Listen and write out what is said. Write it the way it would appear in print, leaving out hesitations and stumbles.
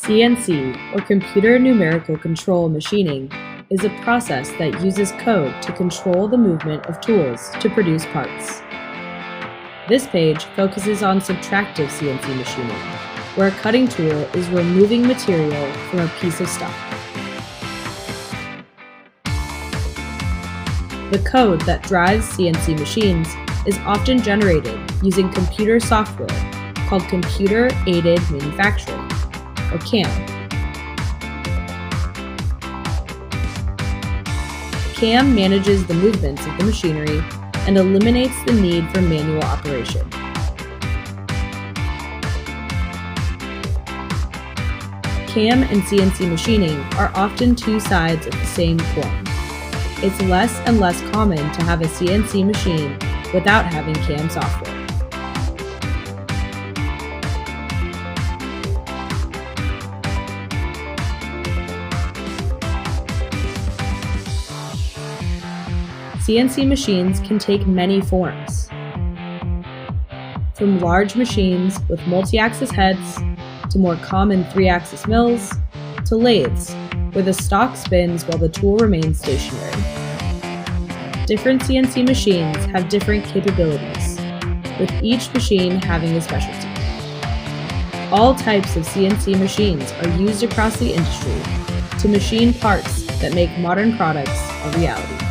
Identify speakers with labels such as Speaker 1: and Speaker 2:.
Speaker 1: CNC, or Computer Numerical Control Machining, is a process that uses code to control the movement of tools to produce parts. This page focuses on subtractive CNC machining, where a cutting tool is removing material from a piece of stuff. The code that drives CNC machines is often generated using computer software called Computer-Aided Manufacturing, or CAM. CAM manages the movements of the machinery and eliminates the need for manual operation. CAM and CNC machining are often two sides of the same coin. It's less and less common to have a CNC machine without having CAM software. CNC machines can take many forms, from large machines with multi-axis heads, to more common 3-axis mills, to lathes, where the stock spins while the tool remains stationary. Different CNC machines have different capabilities, with each machine having a specialty. All types of CNC machines are used across the industry to machine parts that make modern products a reality.